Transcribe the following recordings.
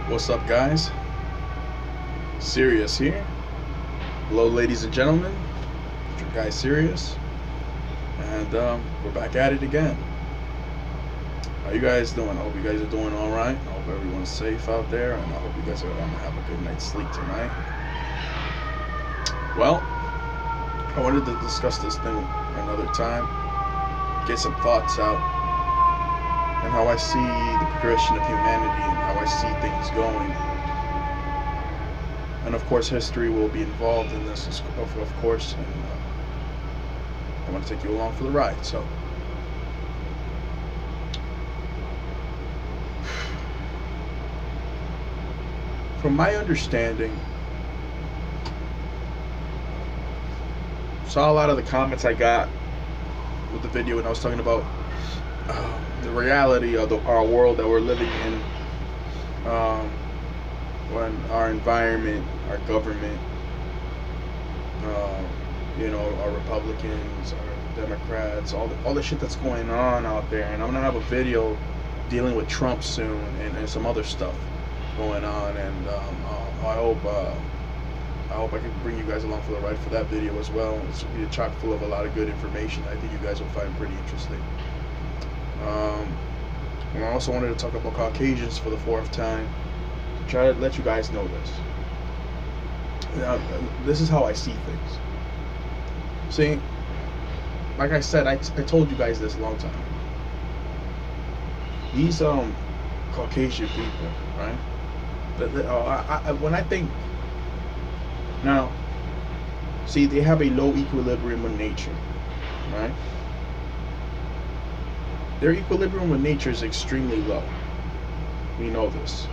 What's up, guys? Sirius here. Hello, ladies and gentlemen. It's your guy Sirius, and we're back at it again. How you guys doing? I hope you guys are doing all right. I hope everyone's safe out there, and I hope you guys are gonna have a good night's sleep tonight. Well, I wanted to discuss this thing another time, get some thoughts out, and how I see the progression of humanity and how I see things going. And of course, history will be involved in this, of course, and I want to take you along for the ride. So, from my understanding, saw a lot of the comments I got with the video when I was talking about the reality of our world that we're living in, when our environment, our government, our Republicans, our Democrats, all the shit that's going on out there. And I'm gonna have a video dealing with Trump soon and some other stuff going on. And I hope I can bring you guys along for the ride for that video as well. It's be chock full of a lot of good information I think you guys will find pretty interesting. And I also wanted to talk about Caucasians for the fourth time. Try to let you guys know this. Now, this is how I see things. See, like I said, I told you guys this a long time. These Caucasian people, right? When I think now, see, they have a low equilibrium with nature, right? Their equilibrium with nature is extremely low. We know this.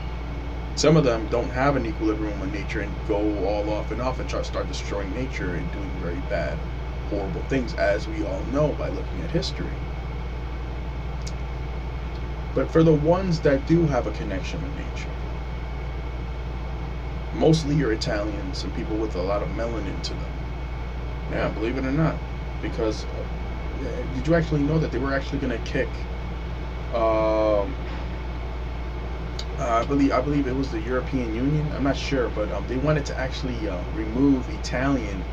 Some of them don't have an equilibrium with nature and go all off and start destroying nature and doing very bad, horrible things, as we all know by looking at history. But for the ones that do have a connection with nature, mostly your Italians and people with a lot of melanin to them. Yeah, believe it or not. Because did you actually know that they were actually going to kick I believe it was the European Union. I'm not sure, but they wanted to actually remove Italian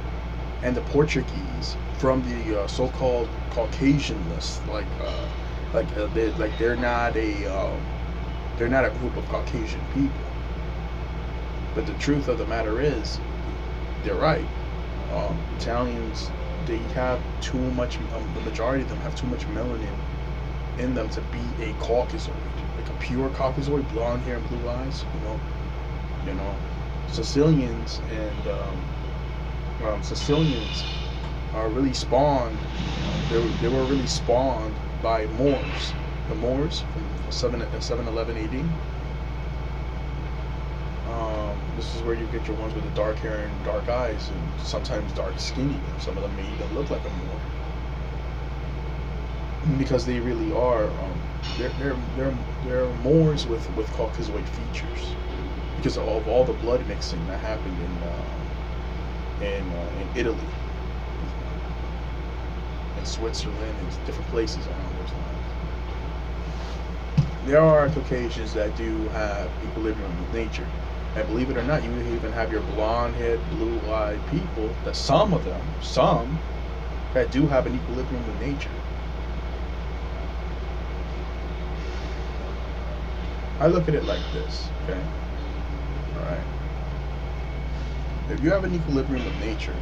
and the Portuguese from the so-called Caucasian list. They're not a group of Caucasian people. But the truth of the matter is, they're right. Italians, they have too much. The majority of them have too much melanin in them to be a Caucasoid. Like a pure Caucasoid, blonde hair and blue eyes, Sicilians and Sicilians are really spawned. They were really spawned by Moors. The Moors from 711 AD. This is where you get your ones with the dark hair and dark eyes, and sometimes dark skinny. Some of them may even look like a Moor, because they really are. They're Moors with Caucasoid features, because of all the blood mixing that happened in Italy, in Switzerland, and different places around those lines. There are Caucasians that do have equilibrium with nature, and believe it or not, you even have your blonde-haired, blue-eyed people. That some that do have an equilibrium with nature. I look at it like this, okay? Alright. If you have an equilibrium with nature,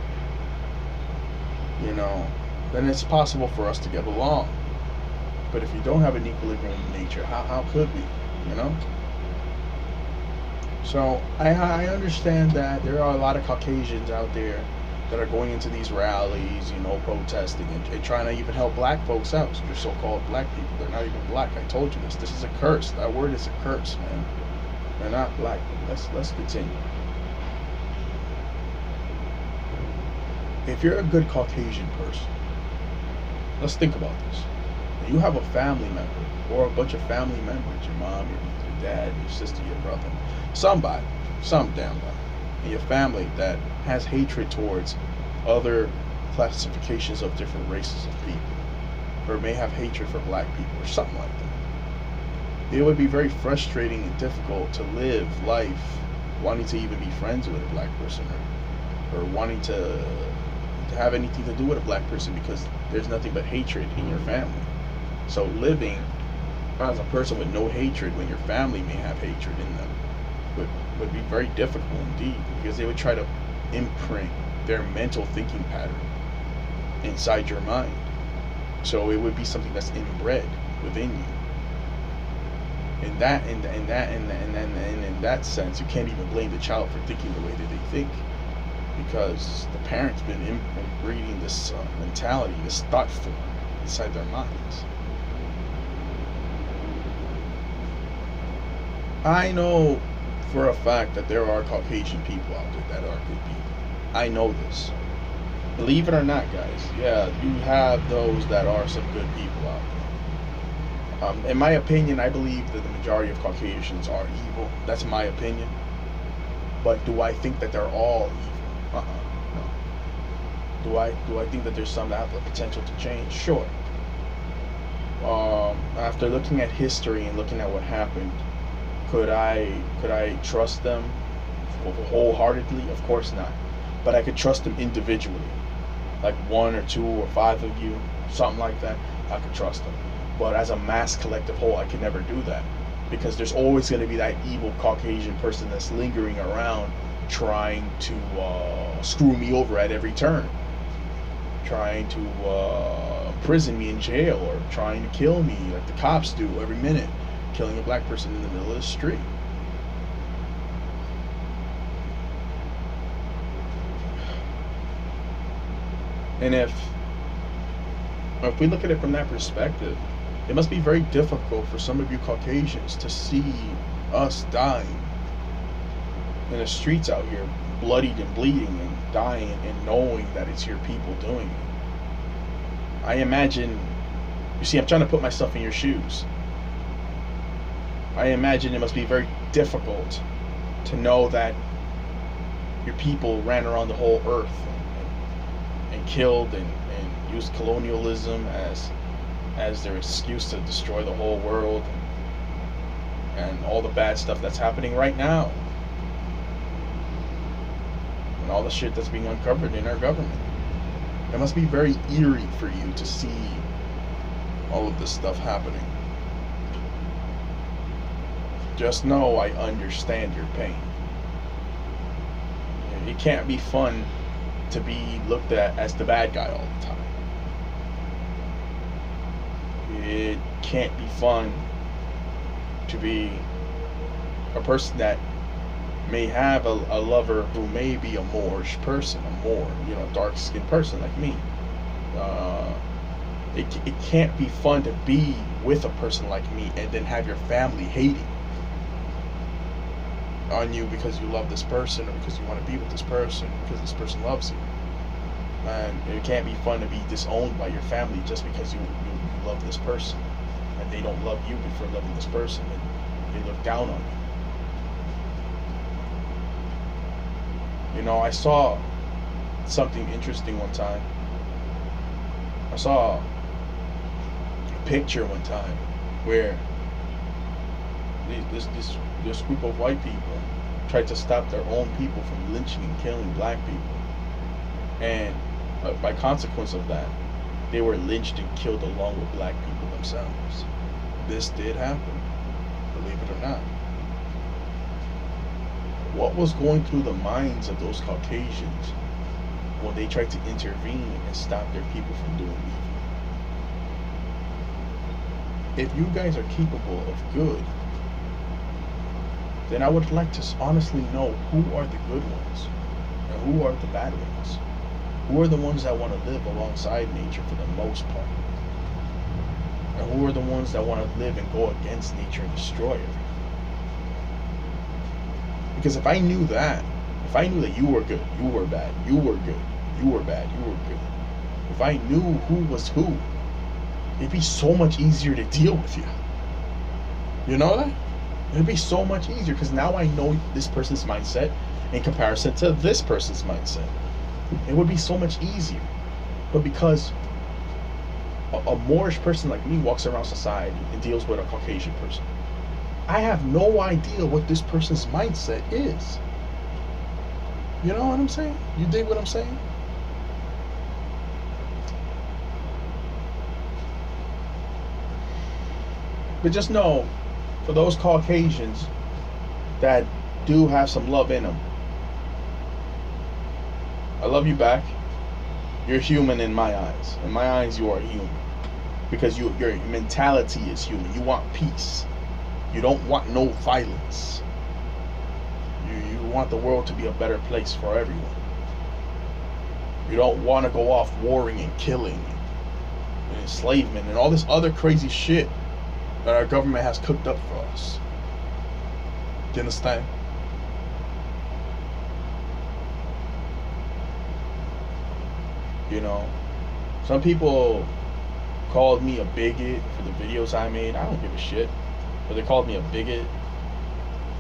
then it's possible for us to get along. But if you don't have an equilibrium with nature, how could we, So I understand that there are a lot of Caucasians out there that are going into these rallies, protesting and trying to even help black folks out. So they're so-called black people. They're not even black. I told you this. This is a curse. That word is a curse, man. They're not black. Let's continue. If you're a good Caucasian person, let's think about this. You have a family member or a bunch of family members, your mom, your dad, your sister, your brother, some damn body in your family that has hatred towards other classifications of different races of people, or may have hatred for black people or something like that. it would be very frustrating and difficult to live life wanting to even be friends with a black person, or wanting to have anything to do with a black person, because there's nothing but hatred in your family. So living as a person with no hatred when your family may have hatred in them would be very difficult indeed, because they would try to imprint their mental thinking pattern inside your mind. So it would be something that's inbred within you. In that sense, you can't even blame the child for thinking the way that they think, because the parents been inbreeding this mentality, this thought form inside their minds. I know for a fact that there are Caucasian people out there that are good people. I know this. Believe it or not, guys. Yeah, you have those that are some good people out there. In my opinion, I believe that the majority of Caucasians are evil. That's my opinion. But do I think that they're all evil? No. Do I think that there's some that have the potential to change? Sure. After looking at history and looking at what happened, could I trust them wholeheartedly? Of course not. But I could trust them individually, like one or two or five of you, something like that. I could trust them. But as a mass collective whole, I could never do that, because there's always going to be that evil Caucasian person that's lingering around, trying to screw me over at every turn, trying to imprison me in jail, or trying to kill me like the cops do every minute, killing a black person in the middle of the street. And if we look at it from that perspective, it must be very difficult for some of you Caucasians to see us dying in the streets out here, bloodied and bleeding and dying, and knowing that it's your people doing it. I imagine, you see, I'm trying to put myself in your shoes. I imagine it must be very difficult to know that your people ran around the whole earth and killed and used colonialism as their excuse to destroy the whole world, and all the bad stuff that's happening right now, and all the shit that's being uncovered in our government. It must be very eerie for you to see all of this stuff happening. Just know I understand your pain. It can't be fun to be looked at as the bad guy all the time. It can't be fun to be a person that may have a lover who may be a Moorish person, dark-skinned person like me. It can't be fun to be with a person like me and then have your family hating on you because you love this person, or because you want to be with this person, because this person loves you. And it can't be fun to be disowned by your family just because you love this person, and they don't love you for loving this person, and they look down on you. I saw something interesting one time. I saw a picture one time where this group of white people tried to stop their own people from lynching and killing black people, and by consequence of that, they were lynched and killed along with black people themselves. This did happen, believe it or not. What was going through the minds of those Caucasians when they tried to intervene and stop their people from doing evil? If you guys are capable of good, then I would like to honestly know who are the good ones and who are the bad ones. Who are the ones that want to live alongside nature for the most part? And who are the ones that want to live and go against nature and destroy it? Because if I knew that you were good, you were bad, you were good, you were bad, you were good, if I knew who was who, it'd be so much easier to deal with you. You know that? It'd be so much easier, because now I know this person's mindset in comparison to this person's mindset. It would be so much easier. But because a Moorish person like me walks around society and deals with a Caucasian person, I have no idea what this person's mindset is. You know what I'm saying? You dig what I'm saying? But just know, for those Caucasians that do have some love in them, I love you back. You're human in my eyes. In my eyes, you are human. Because your mentality is human. You want peace. You don't want no violence. You want the world to be a better place for everyone. You don't want to go off warring and killing and enslavement and all this other crazy shit that our government has cooked up for us. Do you understand? You know, some people called me a bigot for the videos I made. I don't give a shit. But they called me a bigot.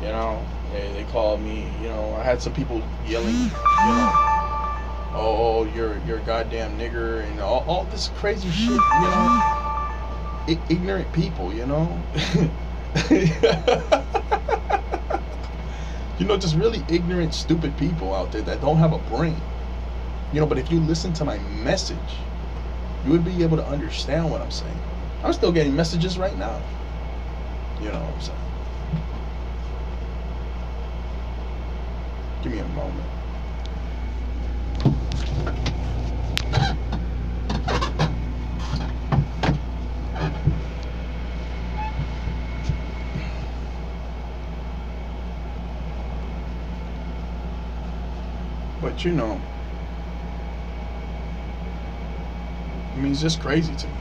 You know, they called me, you know, I had some people yelling, you know, oh, you're a goddamn nigger and all this crazy shit, you know. Ignorant people, you know. You know, just really ignorant, stupid people out there that don't have a brain. You know, but if you listen to my message, you would be able to understand what I'm saying. I'm still getting messages right now. You know what I'm saying? Give me a moment. But you know, I mean, it's just crazy to me.